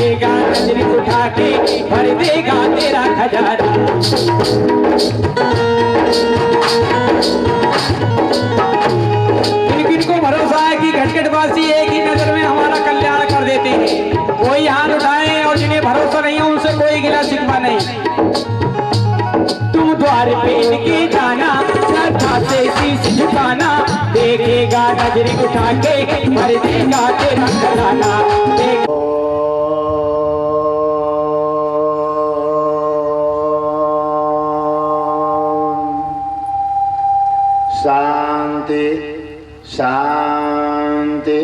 देखेगा नजर उठा के भर देगा तेरा खजाना। किनको भरोसा है कि घटघटवासी एक ही नजर में हमारा कल्याण कर देते हैं, कोई हाथ उठाए, और जिन्हें भरोसा नहीं है उनसे कोई गिला शिकवा नहीं। तुम द्वार पे के जाना, श्रद्धा से शीश झुकाना, देखेगा नजर उठा के भर देगा तेरा खजाना। शांति शांति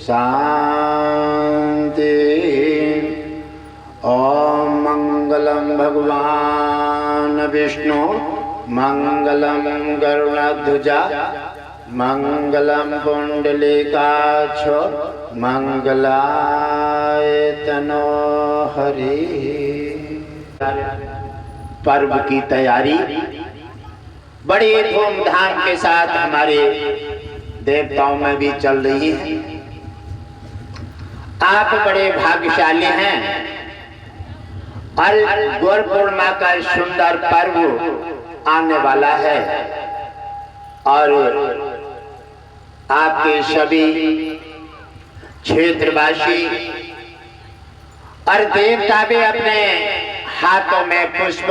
शांति। ओम मंगलम भगवान विष्णु, मंगलम गरुड़ध्वजा, मंगलम कुंडलिकाक्ष, मंगलाय तनो हरि। पर्व की तैयारी बड़ी धूमधाम के साथ हमारे देवताओं में भी चल रही है। आप बड़े भाग्यशाली हैं और गुरु पूर्णिमा का सुंदर पर्व आने वाला है और आपके सभी क्षेत्रवासी और देवता भी अपने हाथों में पुष्प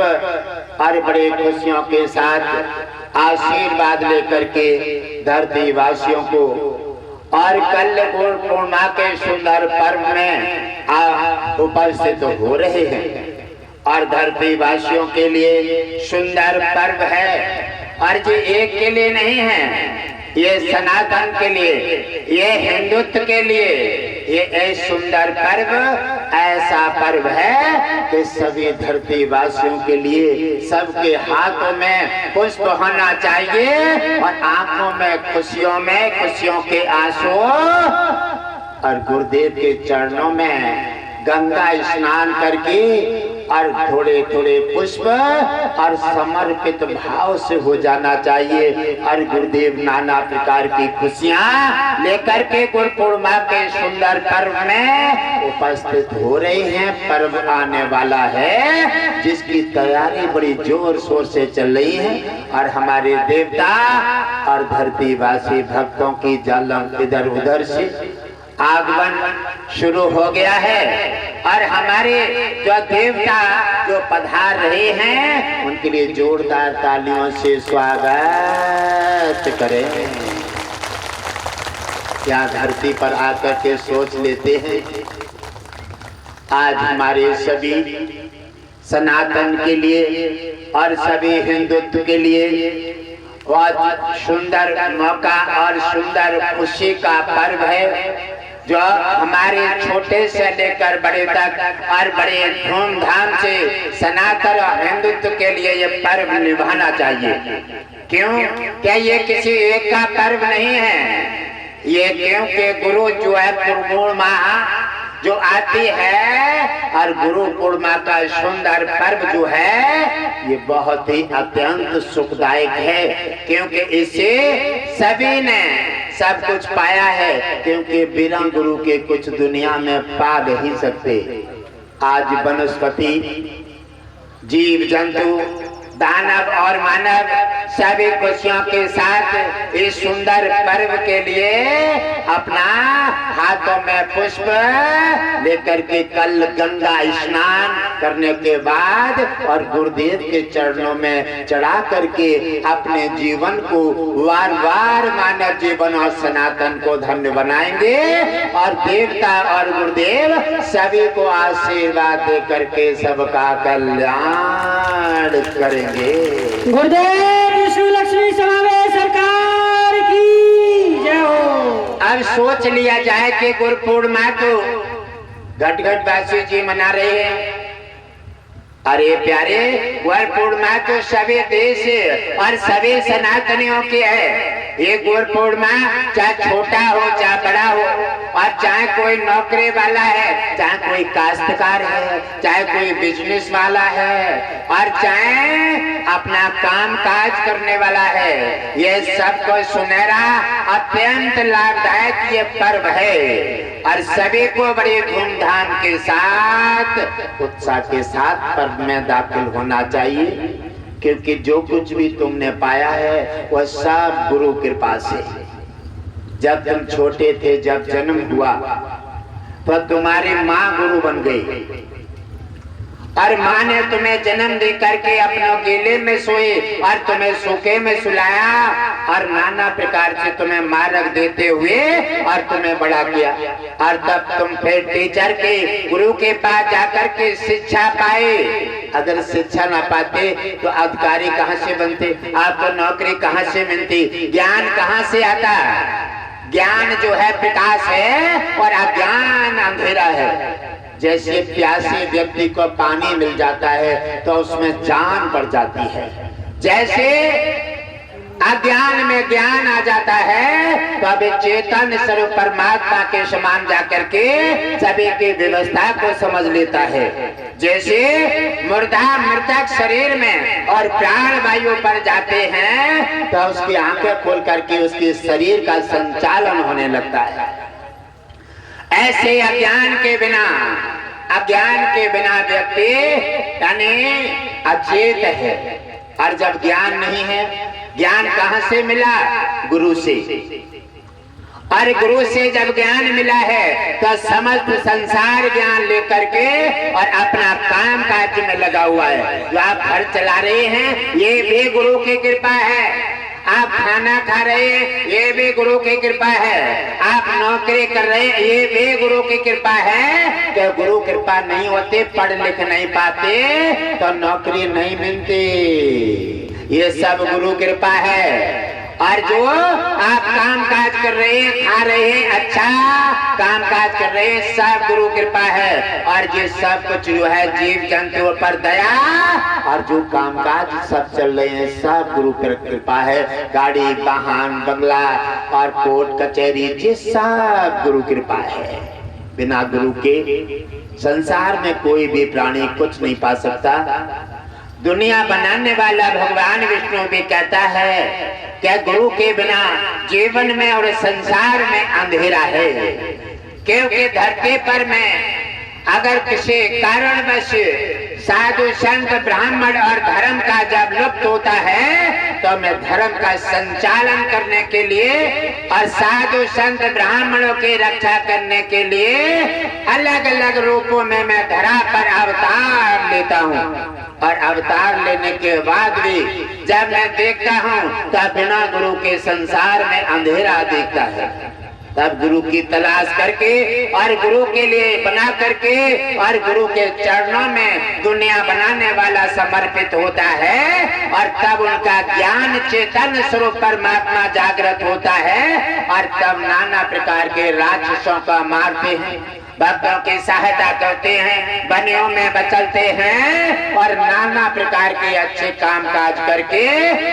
और बड़े खुशियों के साथ आशीर्वाद लेकर के धरती वासियों को और कल गुरु पूर्णिमा के सुंदर पर्व में उपस्थित हो रहे हैं। और धरती वासियों के लिए सुंदर पर्व है और ये एक के लिए नहीं है, ये सनातन के लिए, ये हिंदुत्व के लिए ये एक सुंदर पर्व ऐसा पर्व है कि सभी धरती वासियों के लिए सबके हाथों में पुष्प होना चाहिए और आंखों में खुशियों के आंसू और गुरुदेव के चरणों में गंगा स्नान करके और थोड़े थोड़े पुष्प और समर्पित भाव से हो जाना चाहिए। और गुरुदेव नाना प्रकार की खुशियां लेकर के गुरु पूर्णिमा के सुंदर पर्व में उपस्थित हो रहे हैं। पर्व आने वाला है जिसकी तैयारी बड़ी जोर शोर से चल रही है और हमारे देवता और धरतीवासी भक्तों की जालम इधर उधर से आगमन शुरू हो गया है और हमारे जो देवता जो पधार रहे हैं उनके लिए जोरदार तालियों से स्वागत करें। क्या धरती पर आकर के सोच लेते हैं, आज हमारे सभी सनातन के लिए और सभी हिंदुत्व के लिए बहुत सुंदर मौका और सुंदर खुशी का पर्व है जो हमारे छोटे से लेकर बड़े तक और बड़े धूमधाम से सनातन और हिंदुत्व के लिए ये पर्व निभाना चाहिए। क्यों? क्या ये किसी एक का पर्व नहीं है, ये क्योंकि गुरु जो है पूर्णिमा जो आती है और गुरु पूर्णिमा का सुंदर पर्व जो है ये बहुत ही अत्यंत सुखदायक है क्योंकि इससे सभी ने सब कुछ पाया है, क्योंकि बिना गुरु के कुछ दुनिया में पा नहीं सकते। आज वनस्पति जीव जंतु दानव और मानव सभी खुशियों के साथ इस सुंदर पर्व के लिए अपना हाथों में पुष्प लेकर के कल गंगा स्नान करने के बाद और गुरुदेव के चरणों में चढ़ा करके अपने जीवन को वार वार मानव जीवन और सनातन को धन्य बनाएंगे और देवता और गुरुदेव सभी को आशीर्वाद दे करके सबका कल्याण करेंगे। गुरुदेव विष्णु लक्ष्मी समावेश सरकार की जय हो। अब सोच लिया जाए कि गुरु पूर्णिमा को घटघटवासी जी मना रहे हैं। अरे प्यारे, गुरु पूर्णिमा तो सभी देश और सभी सनातनियों की है। ये गुरु पूर्णिमा चाहे छोटा हो चाहे बड़ा हो, और चाहे कोई नौकरी वाला है, चाहे कोई काश्तकार है, चाहे कोई बिजनेस वाला है, और चाहे अपना काम काज करने वाला है, ये सबको सुनहरा अत्यंत लाभदायक ये पर्व है। और सभी को बड़े धूमधाम के साथ उत्साह के साथ पर्व में दाखिल होना चाहिए, क्योंकि जो कुछ भी तुमने पाया है वह सब गुरु कृपा से। जब तुम छोटे थे, जब जन्म हुआ तो तुम्हारी माँ गुरु बन गई, और माँ ने तुम्हें जन्म दे करके अपने गले में सोए और तुम्हें सूखे में सुलाया, और नाना प्रकार से तुम्हें मार्ग देते हुए और तुम्हें बड़ा किया। और तब तुम फिर टीचर के गुरु के पास जाकर के शिक्षा पाए। अगर शिक्षा ना पाते तो अधिकारी कहाँ से बनते, आपको नौकरी कहाँ से मिलती, ज्ञान कहाँ से आता। ज्ञान जो है प्रकाश है और अज्ञान अंधेरा है। जैसे प्यासे व्यक्ति को पानी मिल जाता है तो उसमें जान बढ़ जाती है, जैसे अज्ञान में ज्ञान आ जाता है तो अभी चेतन स्वरूप परमात्मा के समान जाकर के सभी की व्यवस्था को समझ लेता है। जैसे मुर्दा मृतक शरीर में और प्राण वायु पर जाते हैं तो उसकी आंखें खोल करके उसके शरीर का संचालन होने लगता है। ऐसे अज्ञान के बिना व्यक्ति यानी अचेत है। और जब ज्ञान नहीं है, ज्ञान कहाँ से मिला? गुरु से। और गुरु से जब ज्ञान मिला है तो समस्त संसार ज्ञान लेकर के और अपना काम काज में लगा हुआ है। जो आप घर चला रहे हैं ये भी गुरु की कृपा है। आप खाना खा रहे हैं ये भी गुरु की कृपा है। आप नौकरी कर रहे हैं ये भी गुरु की कृपा है। तो गुरु कृपा नहीं होते, पढ़ लिख नहीं पाते तो नौकरी नहीं मिलती। ये सब गुरु कृपा है। और जो आप काम काज कर रहे हैं, खा रहे हैं, अच्छा काम काज कर रहे हैं, सब गुरु कृपा है। और ये सब कुछ जो है जीव जंतुओं पर दया, और जो काम काज सब चल रहे हैं सब गुरु कृपा है। गाड़ी वाहन बंगला और कोर्ट कचहरी ये सब गुरु कृपा है। बिना गुरु के संसार में कोई भी प्राणी कुछ नहीं पा सकता। दुनिया बनाने वाला भगवान विष्णु भी कहता है क्या गुरु के बिना जीवन में और संसार में अंधेरा है। क्योंकि धरती पर में अगर किसी कारणवश साधु संत ब्राह्मण और धर्म का जब लुप्त होता है तो मैं धर्म का संचालन करने के लिए और साधु संत ब्राह्मणों की रक्षा करने के लिए अलग अलग रूपों में मैं धरा पर अवतार लेता हूँ। और अवतार लेने के बाद भी जब मैं देखता हूँ तब बिना गुरु के संसार में अंधेरा दिखता है। तब गुरु की तलाश करके और गुरु के लिए बना करके और गुरु के चरणों में दुनिया बनाने वाला समर्पित होता है। और तब उनका ज्ञान चेतन स्वरूप परमात्मा जागृत होता है। और तब नाना प्रकार के राक्षसों का मारते हैं, भक्तों की सहायता करते हैं, बनियों में बचलते हैं और नाना प्रकार के अच्छे काम काज करके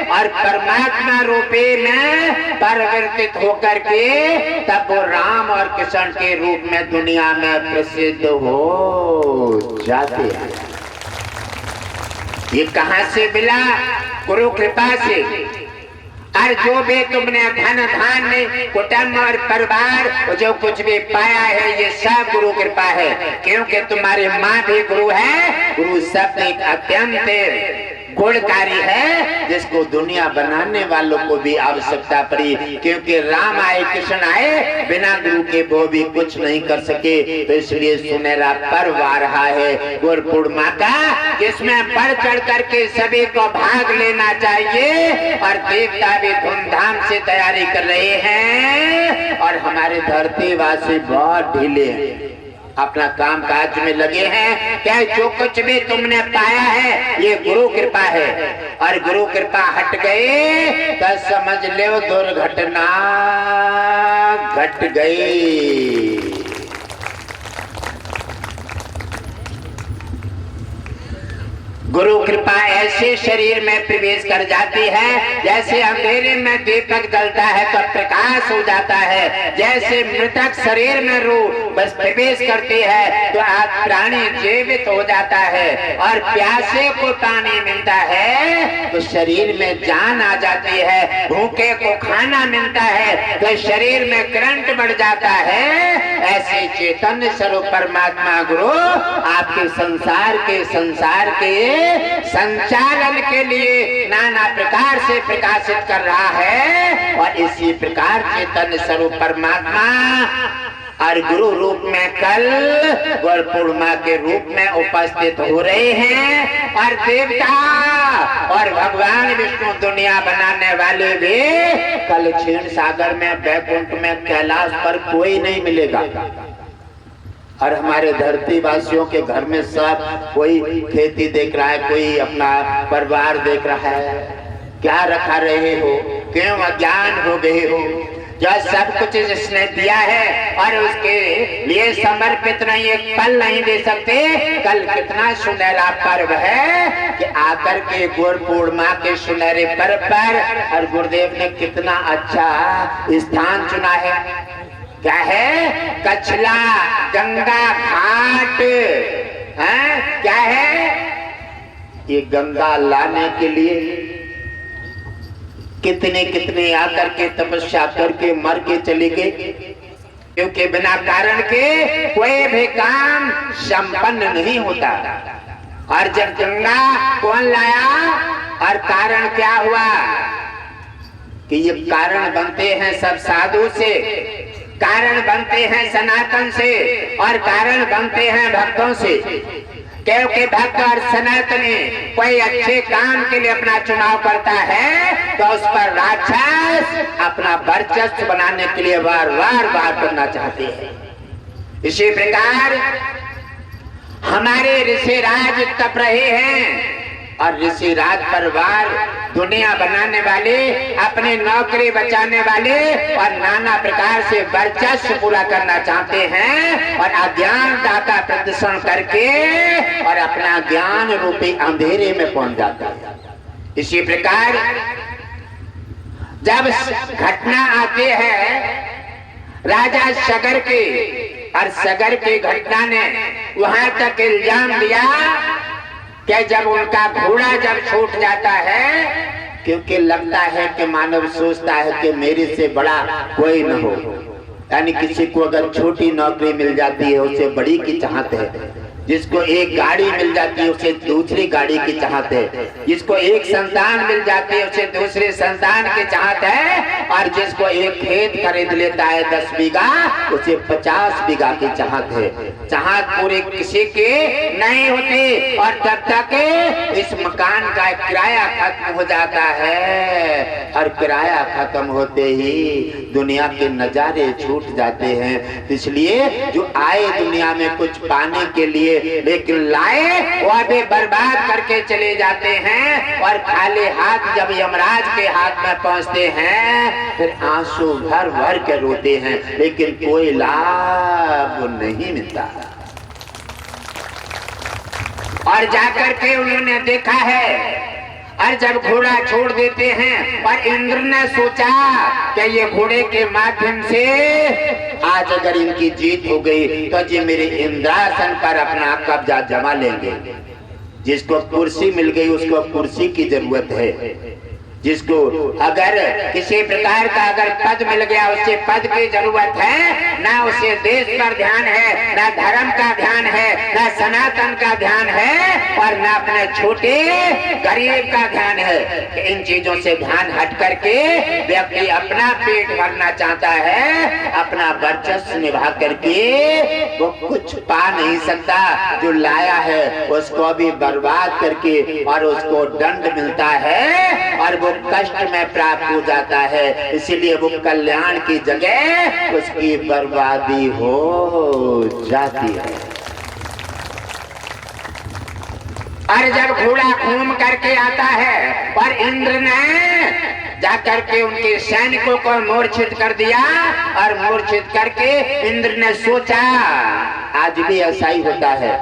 और परमात्मा रूपी में परिवर्तित होकर के तब वो राम और कृष्ण के रूप में दुनिया में प्रसिद्ध हो जाते हैं। ये कहाँ से मिला? गुरु कृपा से। और जो भी तुमने धन धान्य कुटुंब और परिवार जो कुछ भी पाया है ये सब गुरु कृपा है। क्योंकि तुम्हारी माँ भी गुरु है। गुरु शब्द एक अत्यंत गुणकारी है जिसको दुनिया बनाने वालों को भी आवश्यकता पड़ी। क्योंकि राम आए कृष्ण आए बिना गुरु के वो भी कुछ नहीं कर सके। तो इसलिए सुनहरा पर्व आ रहा है गुरु पूर्णिमा का, जिसमें बढ़ चढ़ करके सभी को भाग लेना चाहिए। और देवता भी धूमधाम से तैयारी कर रहे हैं और हमारे धरतीवासी बहुत ढीले हैं, अपना काम काज में लगे हैं। क्या जो कुछ भी तुमने पाया है ये गुरु कृपा है। और गुरु कृपा हट गई तो समझ लो दुर्घटना घट गई। गुरु कृपा ऐसे शरीर में प्रवेश कर जाती है जैसे अंधेरे में दीपक जलता है तो प्रकाश हो जाता है। जैसे मृतक शरीर में रूह बस प्रवेश करती है तो आज प्राणी जीवित हो जाता है और प्यासे को पानी मिलता है तो शरीर में जान आ जाती है। भूखे को खाना मिलता है तो शरीर में करंट बढ़ जाता है। ऐसे चैतन्य स्वरूप परमात्मा गुरु आपके संसार के संचालन के लिए नाना प्रकार से प्रकाशित कर रहा है। और इसी प्रकार चैतन्य स्वरूप परमात्मा और गुरु रूप में कल गुरु पूर्णिमा के रूप में उपस्थित हो रहे हैं। और देवता और भगवान विष्णु दुनिया बनाने वाले भी कल क्षीण सागर में बैकुंठ में कैलाश पर कोई नहीं मिलेगा। और हमारे धरती वासियों के घर में सब कोई खेती देख रहा है, कोई अपना परिवार देख रहा है। क्या रखा रहे हो, क्यों अज्ञान हो गए हो? जो सब कुछ जिसने दिया है और उसके लिए समर्पित नहीं एक पल नहीं दे सकते। कल कितना सुनहरा पर्व है कि आकर के गुरु पूर्णिमा के सुनहरे पर्व पर और गुरुदेव ने कितना अच्छा स्थान चुना है। क्या है? कछला गंगा घाट है। क्या है ये? गंगा लाने के लिए कितने कितने आकर के तपस्या करके मर के चले गए, क्योंकि बिना कारण के कोई भी काम संपन्न नहीं होता। और जब गंगा कौन लाया और कारण क्या हुआ कि ये कारण बनते हैं सब साधु से, कारण बनते हैं सनातन से और कारण बनते हैं भक्तों से। क्योंकि भक्त और सनातनी कोई अच्छे काम के लिए अपना चुनाव करता है तो उस पर राक्षस अपना वर्चस्व बनाने के लिए बार बार करना चाहते हैं। इसी प्रकार हमारे ऋषि राज तप रहे हैं और ऋषि राज परिवार दुनिया बनाने वाले, अपने नौकरी बचाने वाले और नाना प्रकार से वर्चस्व पूरा करना चाहते हैं और अज्ञानता का प्रदर्शन करके और अपना ज्ञान रूपी अंधेरे में पहुंच जाता है। इसी प्रकार जब घटना आती है राजा सगर की और सगर की घटना ने वहां तक इल्जाम दिया कि जब उनका घोड़ा जब छूट जाता है, क्योंकि लगता है कि मानव सोचता है कि मेरे से बड़ा कोई न हो, यानी किसी को अगर छोटी नौकरी मिल जाती है उसे बड़ी की चाहत है, जिसको एक गाड़ी मिल जाती है उसे दूसरी गाड़ी की चाहत है, जिसको एक संतान मिल जाती है उसे दूसरे संतान की चाहत है, और जिसको एक खेत खरीद लेता है 10 बीघा उसे 50 बीघा की चाहत है। चाहत पूरे किसी की नहीं होती। और तब तक इस मकान का किराया खत्म हो जाता है और किराया खत्म होते ही दुनिया के नजारे छूट जाते हैं। इसलिए जो आए दुनिया में कुछ पाने के लिए लेकिन लाए वह भी बर्बाद करके चले जाते हैं। और खाली हाथ जब यमराज के हाथ में पहुंचते हैं फिर आंसू भर भर के रोते हैं, लेकिन कोई लाभ नहीं मिलता। और जाकर के उन्होंने देखा है और जब घोड़ा छोड़ देते हैं और इंद्र ने सोचा कि ये घोड़े के माध्यम से आज अगर इनकी जीत हो गई तो जी मेरे इंद्रासन पर अपना कब्जा जमा लेंगे। जिसको कुर्सी मिल गई उसको कुर्सी की जरूरत है, जिसको अगर किसी प्रकार का अगर पद मिल गया उसे पद की जरूरत है। ना उसे देश पर ध्यान है, ना धर्म का ध्यान है, ना सनातन का ध्यान है और ना अपने छोटे गरीब का ध्यान है। इन चीजों से ध्यान हट करके व्यक्ति अपना पेट भरना चाहता है, अपना वर्चस्व निभा करके वो कुछ पा नहीं सकता। जो लाया है उसको भी बर्बाद करके और उसको दंड मिलता है और वो कष्ट में प्राप्त हो जाता है। इसीलिए वो कल्याण की जगह उसकी बर्बादी हो जाती है। और जब घोड़ा घूम करके आता है और इंद्र ने जाकर के उनके सैनिकों को मूर्छित कर दिया और मूर्छित करके इंद्र ने सोचा आज भी ऐसा ही होता है।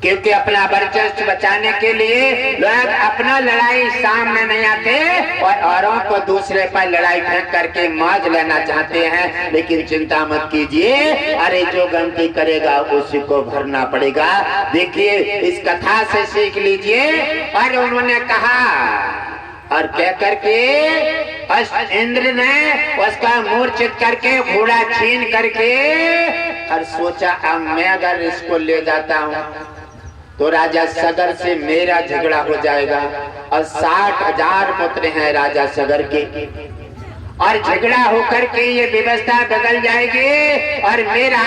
क्योंकि अपना वर्चस्व बचाने के लिए लोग अपना लड़ाई सामने नहीं आते और औरों को दूसरे पर लड़ाई फेंक करके मौज लेना चाहते हैं। लेकिन चिंता मत कीजिए, अरे जो गलती करेगा उसी को भरना पड़ेगा। देखिए इस कथा से सीख लीजिए। और उन्होंने कहा और कह करके इंद्र ने उसका मूर्छित करके घोड़ा छीन करके और सोचा अब मैं अगर इसको ले जाता हूँ तो राजा सगर से मेरा झगड़ा हो जाएगा और 60,000 पुत्र हैं राजा सगर के और झगड़ा होकर के ये व्यवस्था बदल जाएगी और मेरा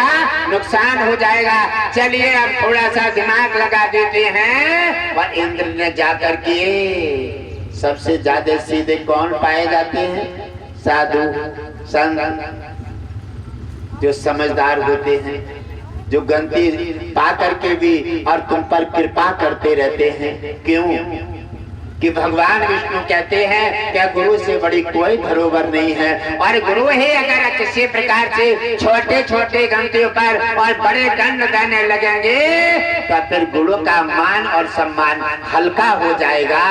नुकसान हो जाएगा। चलिए अब थोड़ा सा दिमाग लगा देते हैं। और इंद्र ने जाकर के सबसे ज्यादा सीधे कौन पाए जाते हैं? साधु संत जो समझदार होते हैं, जो गलती पा करके भी और तुम पर कृपा करते रहते हैं। क्यों कि भगवान विष्णु कहते हैं क्या गुरु से बड़ी कोई धरोहर नहीं है। और गुरु ही अगर किसी प्रकार से छोटे छोटे गलतियों पर और बड़े दंड देने लगेंगे तो फिर गुरु का मान और सम्मान हल्का हो जाएगा।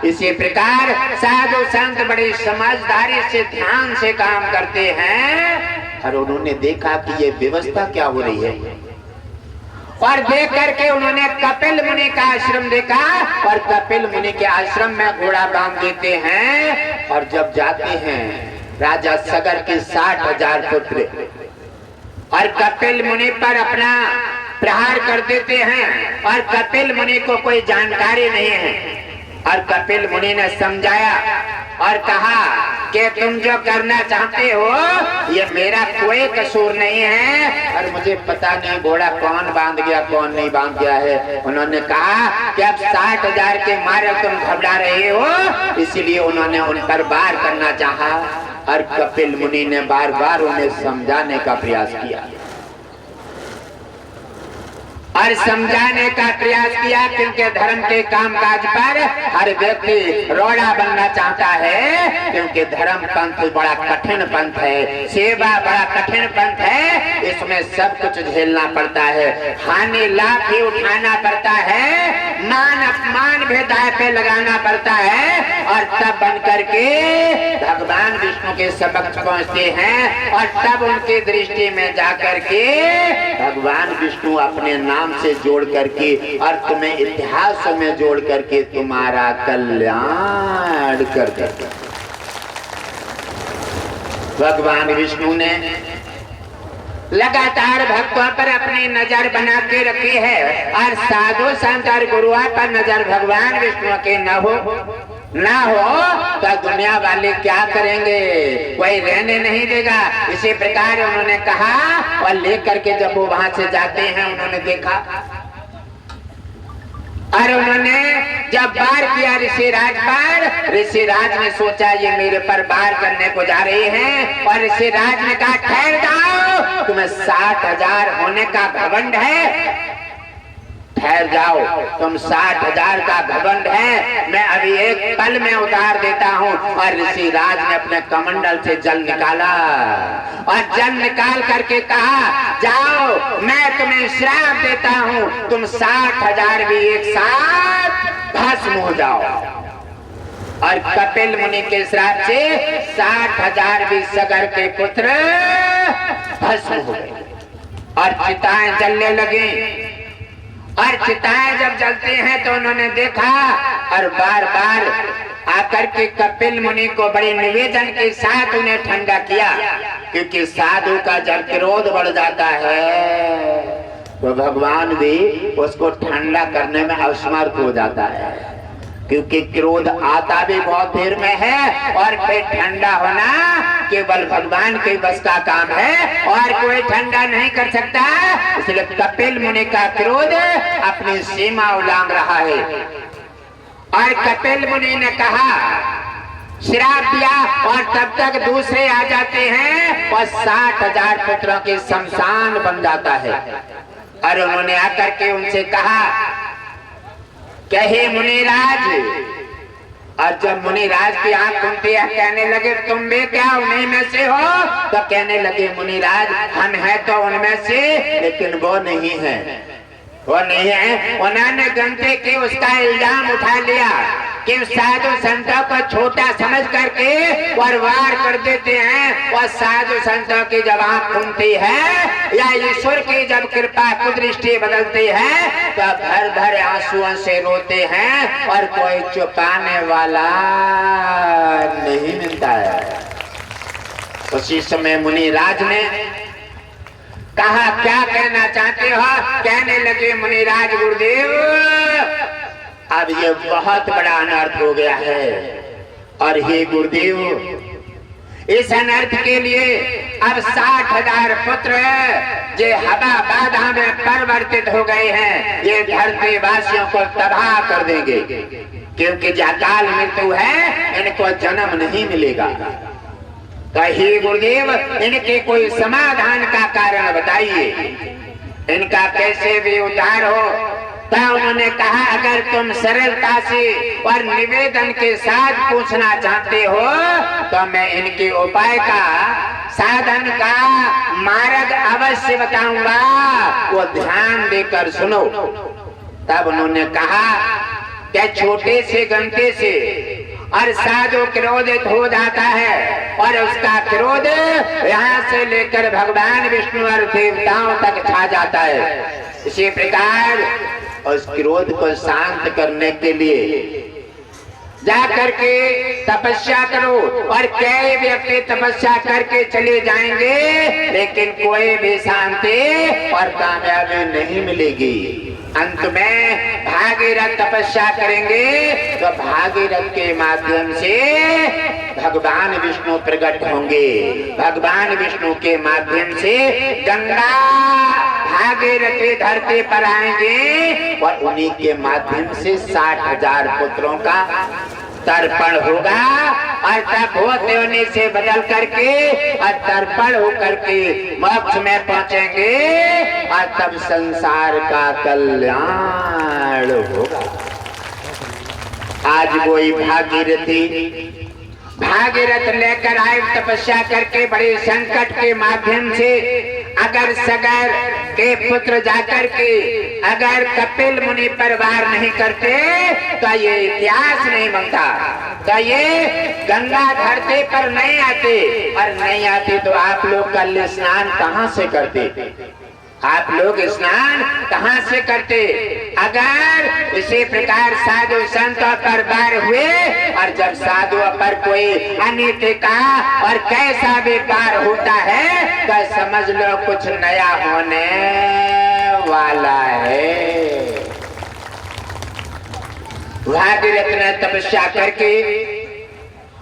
इसी प्रकार साधु संत बड़ी समझदारी से ध्यान से काम करते हैं। और उन्होंने देखा कि ये व्यवस्था क्या हो रही है और देख करके उन्होंने कपिल मुनि का आश्रम देखा और कपिल मुनि के आश्रम में घोड़ा बांध देते हैं। और जब जाते हैं राजा सगर के 60,000 पुत्र और कपिल मुनि पर अपना प्रहार कर देते हैं और कपिल मुनि को कोई जानकारी नहीं है। और कपिल मुनि ने समझाया और कहा कि तुम जो करना चाहते हो ये मेरा कोई कसूर नहीं है और मुझे पता नहीं घोड़ा कौन बांध गया कौन नहीं बांध गया है। उन्होंने कहा कि अब 60,000 के मारे तुम घबरा रहे हो, इसीलिए उन्होंने उन पर वार करना चाहा। और कपिल मुनि ने बार बार उन्हें समझाने का प्रयास किया और समझाने का प्रयास किया क्योंकि धर्म के कामकाज पर हर व्यक्ति रोड़ा बनना चाहता है। क्योंकि धर्म पंथ बड़ा कठिन पंथ है, सेवा बड़ा कठिन पंथ है, इसमें सब कुछ झेलना पड़ता है, हानि लाभ भी उठाना पड़ता है, मान अपमान भी दांव पे लगाना पड़ता है। और तब बन करके भगवान विष्णु के समक्ष पहुंचते हैं और तब उनकी दृष्टि में जाकर के भगवान विष्णु अपने नाम से जोड़ करके और तुम्हें इतिहास में जोड़ करके तुम्हारा कल्याण कर देते। भगवान विष्णु ने लगातार भक्तों पर अपनी नजर बना के रखी है और साधु संत और गुरुओं पर नजर भगवान विष्णु के न हो तो दुनिया वाले क्या करेंगे, कोई रहने नहीं देगा। इसी प्रकार उन्होंने कहा और लेकर के जब वो वहां से जाते हैं उन्होंने देखा और उन्होंने जब वार किया ऋषिराज पर, ऋषिराज ने सोचा ये मेरे पर वार करने को जा रहे हैं और ऋषिराज ने कहा ठहर जाओ, तुम्हें 60,000 होने का घमंड है, ठहर जाओ, तुम 60,000 का घमंड है, मैं अभी एक पल में उतार देता हूँ। और ऋषिराज ने अपने कमंडल से जल निकाला और जल निकाल करके कहा जाओ मैं तुम्हें श्राप देता हूँ, तुम 60,000 भी एक साथ भस्म हो जाओ। और कपिल मुनि के श्राप से 60,000 भी सगर के पुत्र भस्म हो गए और चिताएं जलने लगी। और चिताएं जब जलते हैं तो उन्होंने देखा और बार बार आकर के कपिल मुनि को बड़े निवेदन के साथ उन्हें ठंडा किया। क्योंकि साधु का जब क्रोध बढ़ जाता है तो भगवान भी उसको ठंडा करने में असमर्थ हो जाता है। क्योंकि क्रोध आता भी बहुत देर में है और फिर ठंडा होना केवल भगवान के बस का काम है और कोई ठंडा नहीं कर सकता। इसलिए कपिल मुनि का क्रोध अपनी सीमा उलांघ रहा है। और कपिल मुनि ने कहा श्राप दिया और तब तक दूसरे आ जाते हैं और 60,000 पुत्रों के शमशान बन जाता है। और उन्होंने आकर के उनसे कहा कहे मुनिराज, और जब मुनिराज की आंख खुलती है कहने लगे तुम भी क्या उन्हीं में से हो, तो कहने लगे मुनिराज हम हैं तो उनमें से लेकिन वो नहीं है। वो नहीं है। उन्होंने गंदे के उसका इल्जाम उठा लिया कि साधु संतों को छोटा समझ करके और वार कर देते हैं। और साधु संतों की जब आंख खुलती है या ईश्वर की जब कृपा कुदृष्टि बदलती है तो भर भर आंसुओं से रोते हैं और कोई चुपाने वाला नहीं मिलता है। उसी समय मुनिराज ने कहा, क्या कहना चाहते हो? कहने लगे मुनिराज गुरुदेव, अब ये बहुत बड़ा अनर्थ हो गया है और हे गुरुदेव, इस अनर्थ के लिए अब 60,000 पुत्र जो हवा बाधा में परिवर्तित हो गए हैं, ये धरती वासियों को तबाह कर देंगे, क्योंकि जो अकाल मृत्यु है इनको जन्म नहीं मिलेगा। कहिए गुरुदेव, इनके कोई समाधान का कारण बताइए, इनका कैसे भी उद्धार हो। तो उन्होंने कहा, अगर तुम सरलता से और निवेदन के साथ पूछना चाहते हो तो मैं इनके उपाय का, साधन का मार्ग अवश्य बताऊंगा, वो ध्यान देकर सुनो। तब उन्होंने कहा कि छोटे से गंदे से और साधु क्रोधित हो जाता है और उसका क्रोध यहाँ से लेकर भगवान विष्णु और देवताओं तक छा जाता है। इसी प्रकार उस क्रोध को शांत करने के लिए जा करके तपस्या करो। और कई व्यक्ति तपस्या करके चले जाएंगे लेकिन कोई भी शांति और कामयाबी नहीं मिलेगी। अंत में भागीरथ तपस्या करेंगे तो भागीरथ के माध्यम से भगवान विष्णु प्रकट होंगे। भगवान विष्णु के माध्यम से गंगा भागीरथ की धरती पर आएंगे और उन्हीं के माध्यम से 60,000 पुत्रों का तर्पण होगा और तब होते होने से बदल करके और तर्पण होकर के मोक्ष में पहुंचेंगे और तब संसार का कल्याण होगा। आज वही भागीरथ लेकर आए तपस्या करके बड़े संकट के माध्यम से। अगर सगर के पुत्र जाकर के अगर कपिल मुनि पर वार नहीं करते तो ये इतिहास नहीं बनता, तो ये गंगा धरती पर नहीं आते। और नहीं आते तो आप लोग कल स्नान कहाँ से करते? आप लोग स्नान कहाँ से करते? अगर इसी प्रकार साधु संतों पर वार हुए और जब साधुओं पर कोई अनीति का और कैसा भी वार होता है तो समझ लो कुछ नया होने वाला है। भागीरथ ने तपस्या करके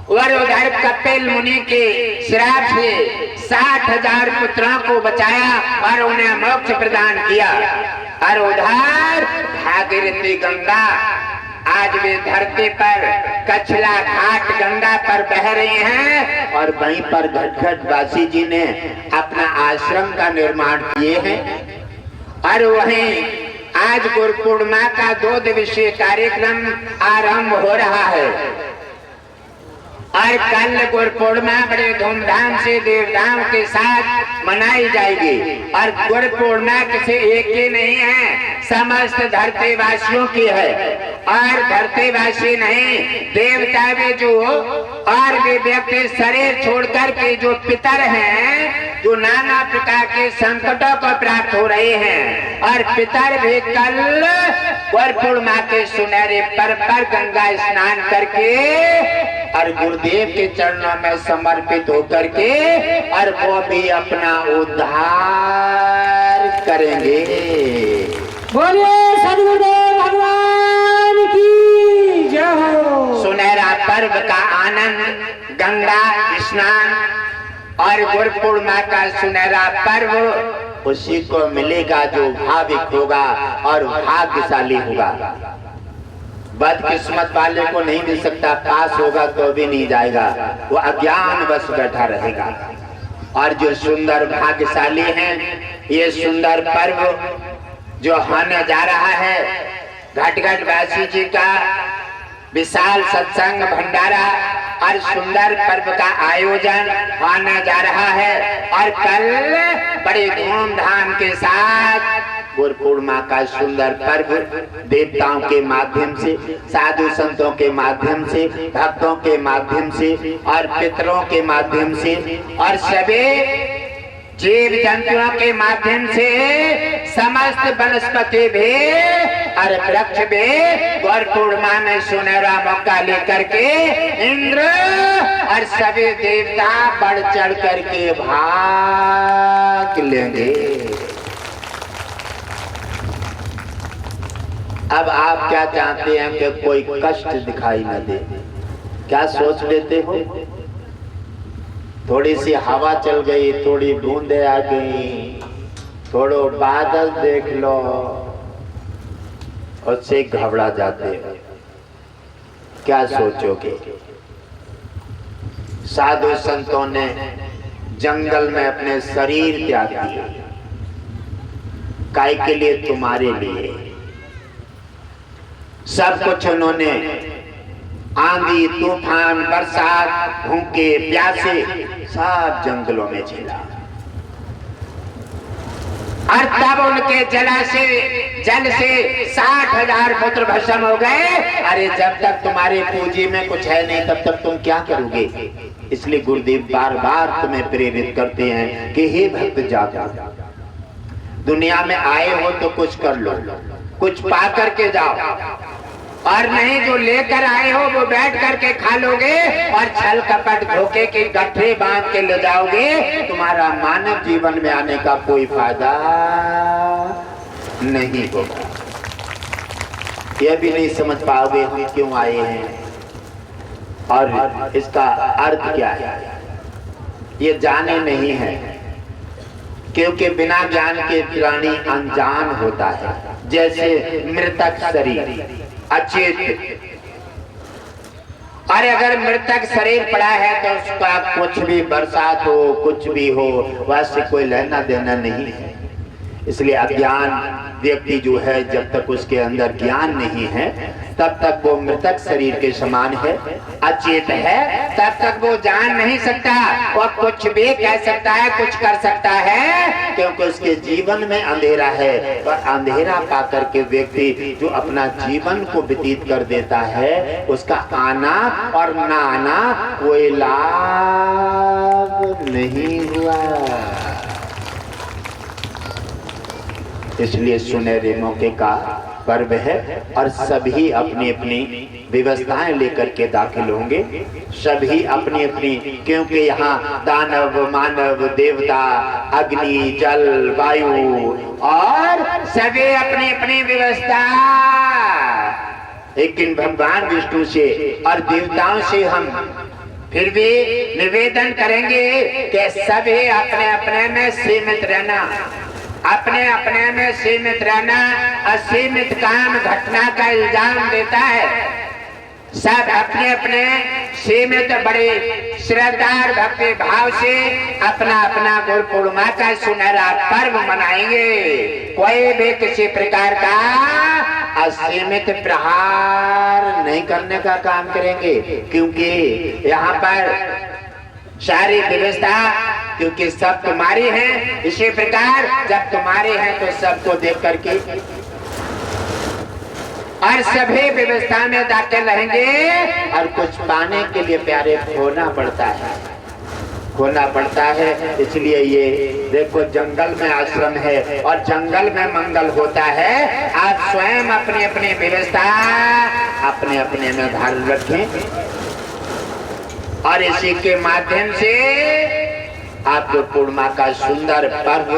और उधर कपिल मुनि के श्राप से 60,000 पुत्रों को बचाया और उन्हें मोक्ष प्रदान किया। और उधर भागीरथी गंगा आज भी धरती पर कछला घाट गंगा पर बह रही हैं और वहीं पर घटघट वासी जी ने अपना आश्रम का निर्माण किए हैं। और वहीं आज गुरु पूर्णिमा का 2 दिवसीय कार्यक्रम आरंभ हो रहा है और कल गुरु पूर्णिमा बड़े धूमधाम से देवताओं के साथ मनाई जाएगी। और गुरु पूर्णिमा किसी एक की नहीं है, समस्त धरती वासियों की है। और धरती वासी नहीं, देवता भी जो और भी व्यक्ति शरीर छोड़कर के जो पितर हैं, जो नाना प्रकार के संकटों को प्राप्त हो रहे हैं, और पितर भी कल गुरु पूर्णिमा के सुनहरे पर्व पर गंगा स्नान करके और गुरुदेव के चरणों में समर्पित होकर के और वो भी अपना उद्धार करेंगे। बोलिए सद्गुरुदेव भगवान की जय हो। सुनहरा पर्व का आनंद, गंगा स्नान और गुरु पूर्णिमा का सुनहरा पर्व उसी को मिलेगा जो भाविक होगा और भाग्यशाली होगा। बदकिस्मत वाले को नहीं मिल सकता, पास होगा तो भी नहीं जाएगा, वो अज्ञान बस बैठा रहेगा। और जो सुंदर भाग्यशाली हैं, ये सुंदर पर्व जो होने जा रहा है, घटघट वासी जी का विशाल सत्संग भंडारा और सुंदर पर्व का आयोजन होने जा रहा है। और कल बड़े धूमधाम के साथ गुरु पूर्णिमा का सुंदर पर्व देवताओं के माध्यम से, साधु संतों के माध्यम से, भक्तों के माध्यम से और पितरों के माध्यम से और सभी जीव जंतुओं के माध्यम से समस्त वनस्पति भी और वृक्ष भी गुरु पूर्णिमा में सुनहरा मौका लेकर के इंद्र और सभी देवता बढ़ चढ़ करके भाग लेंगे। अब आप क्या चाहते हैं कि कोई कष्ट दिखाई न दे? क्या सोच लेते हो? थोड़ी सी हवा चल गई, थोड़ी बूंदे आ गई, थोड़ो बादल देख लो, उससे घबरा जाते हो। क्या सोचोगे? साधु संतों ने जंगल में अपने शरीर त्याग दिए, काय के लिए? तुम्हारे लिए। सब कुछ उन्होंने आंधी, तूफान, बरसात, भूखे, प्यासे सब जंगलों में झेला और तब उनके जल से 60,000 पुत्र भस्म हो गए। अरे जब तक तुम्हारे पूंजी में कुछ है नहीं तब तक तुम क्या करोगे? इसलिए गुरुदेव बार बार तुम्हें प्रेरित करते हैं कि हे भक्त जागो, दुनिया में आए हो तो कुछ कर लो, कुछ पा करके जाओ, और नहीं जो लेकर आए हो वो बैठ करके खा लोगे और छल कपट धोखे के गठरे बांध के ले जाओगे। तुम्हारा मानव जीवन में आने का कोई फायदा नहीं होगा। यह भी नहीं समझ पाओगे हम क्यों आए हैं और इसका अर्थ क्या है, ये जाने नहीं है। क्योंकि बिना ज्ञान के प्राणी अनजान होता है। जैसे मृतक शरीर, अचेत, अरे अगर मृतक शरीर पड़ा है तो उसका कुछ भी बरसात हो, कुछ भी हो, वैसे कोई लेना देना नहीं है। इसलिए अज्ञान व्यक्ति जो है, जब तक उसके अंदर ज्ञान नहीं है तब तक वो मृतक शरीर के समान है, अचेत है, तब तक वो जान नहीं सकता, वो कुछ भी कह सकता है, कुछ कर सकता है, क्योंकि उसके जीवन में अंधेरा है। और अंधेरा पाकर के व्यक्ति जो अपना जीवन को व्यतीत कर देता है, उसका आना और ना आना कोई लाभ नहीं हुआ। इसलिए सुनहरे मौके का पर्व है और सभी अपनी अपनी व्यवस्थाएं लेकर के दाखिल होंगे, सभी अपनी अपनी, क्योंकि यहाँ दानव, मानव, देवता, अग्नि, जल, वायु और सभी अपनी अपनी व्यवस्था। लेकिन भगवान विष्णु से और देवताओं से हम फिर भी निवेदन करेंगे कि सभी अपने अपने में सीमित रहना, अपने अपने में सीमित रहना। असीमित काम घटना का इल्जाम देता है। सब अपने अपने सीमित बड़े श्रद्धार भक्ति भाव से अपना अपना गुरु पूर्णिमा का सुनहरा पर्व मनाएंगे। कोई भी किसी प्रकार का असीमित प्रहार नहीं करने का काम करेंगे, क्योंकि यहाँ पर सारी व्यवस्था, क्योंकि सब तुम्हारी है। इसी प्रकार जब तुम्हारे हैं तो सबको देख करके और सभी व्यवस्था में दाखिल रहेंगे। और कुछ पाने के लिए प्यारे खोना पड़ता है, खोना पड़ता है। इसलिए ये देखो जंगल में आश्रम है और जंगल में मंगल होता है। आप स्वयं अपनी अपनी व्यवस्था अपने अपने में धारण रखें और इसी के माध्यम से आपको पूर्णिमा का सुंदर पर्व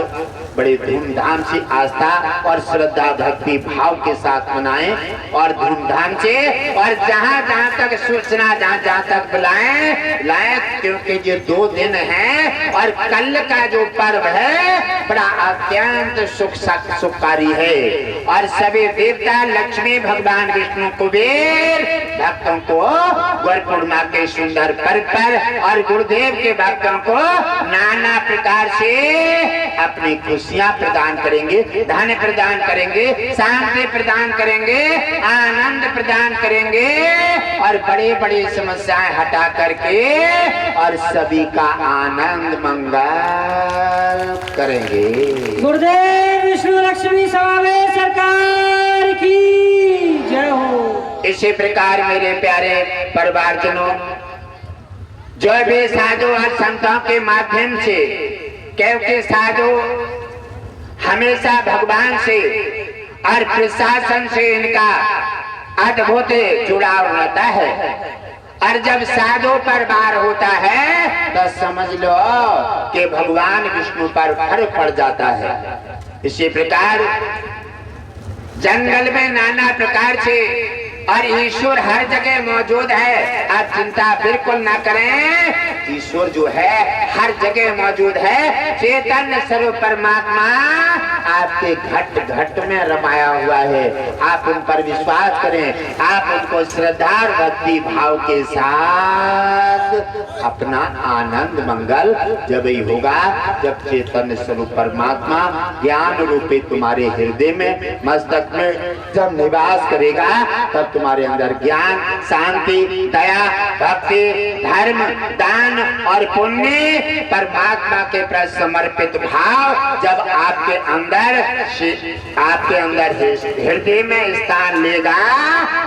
बड़े धूमधाम से आस्था और श्रद्धा भक्ति भाव के साथ मनाएं और धूमधाम से, और जहाँ जहाँ तक सूचना, जहाँ तक लाएं, क्योंकि ये 2 दिन हैं और कल का जो पर्व है बड़ा अत्यंत सुखकारी है। और सभी देवता, लक्ष्मी, भगवान विष्णु, कुबेर भक्तों को गुरु पूर्णिमा के सुंदर पर्व पर और गुरुदेव के भक्तों को नाना प्रकार से अपनी खुशी खुशियां प्रदान करेंगे, धन प्रदान करेंगे, शांति प्रदान करेंगे, आनंद प्रदान करेंगे और बड़े बड़े समस्याएं हटा करके और सभी का आनंद मंगल करेंगे। गुरुदेव विष्णु लक्ष्मी समावेश सरकार की जय हो। इसी प्रकार मेरे प्यारे परिवारजनों, जो भी साधु और संतों के माध्यम से, क्योंकि साधु हमेशा भगवान से और प्रशासन से इनका अद्भुत जुड़ाव रहता है, और जब साधु पर वार होता है तो समझ लो कि भगवान विष्णु पर फर्क पड़ जाता है। इसी प्रकार जंगल में नाना प्रकार से और ईश्वर हर जगह मौजूद है। आप चिंता बिल्कुल ना करें, ईश्वर जो है हर जगह मौजूद है। चैतन्य स्वरूप परमात्मा आपके घट घट में रमाया हुआ है। आप उन पर विश्वास करें, आप उनको श्रद्धा और भक्ति भाव के साथ अपना आनंद मंगल जब ही होगा, जब चैतन्य स्वरूप परमात्मा ज्ञान रूपी तुम्हारे हृदय में, मस्तक में जब निवास करेगा, तब तुम्हारे अंदर ज्ञान, शांति, दया, भक्ति, धर्म, दान और पुण्य, परमात्मा के प्रति समर्पित भाव जब आपके अंदर हृदय में स्थान लेगा,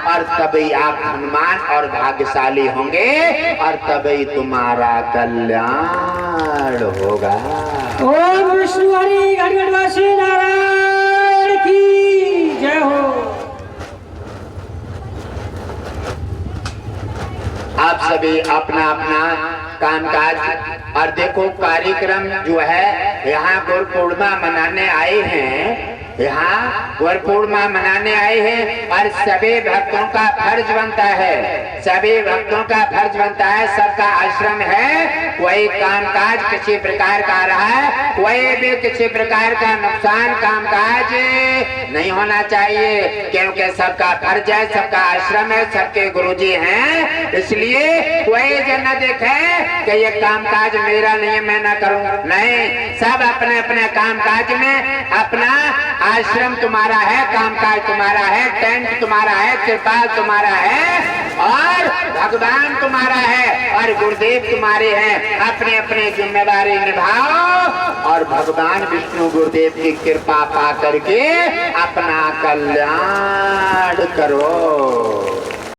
और तभी आप धनवान और भाग्यशाली होंगे, और तभी तुम्हारा कल्याण होगा। ओम विष्णु हरि गणवासी नारायण की जय हो। आप सभी अपना अपना कामकाज, और देखो कार्यक्रम जो है, यहाँ गुरु पूर्णिमा मनाने आए हैं, यहाँ गुरु पूर्णिमा मनाने आए हैं, और सभी भक्तों का फर्ज बनता है, सभी भक्तों का फर्ज बनता है, सबका आश्रम है, कोई कामकाज किसी प्रकार का आ रहा है, कोई भी किसी प्रकार का नुकसान कामकाज नहीं होना चाहिए, क्योंकि सबका फर्ज है, सबका आश्रम है, सबके गुरुजी हैं। इसलिए कोई जन न देखे कि ये कामकाज मेरा नहीं है, मैं ना करूं, नहीं, सब अपने अपने कामकाज में, अपना आश्रम तुम्हारा है, कामकाज तुम्हारा है, टेंट तुम्हारा है, त्रिपाल तुम्हारा है, और भगवान तुम्हारा है, और गुरुदेव तुम्हारे हैं। अपने अपने जिम्मेदारी निभाओ और भगवान विष्णु गुरुदेव की कृपा पा करके अपना कल्याण करो।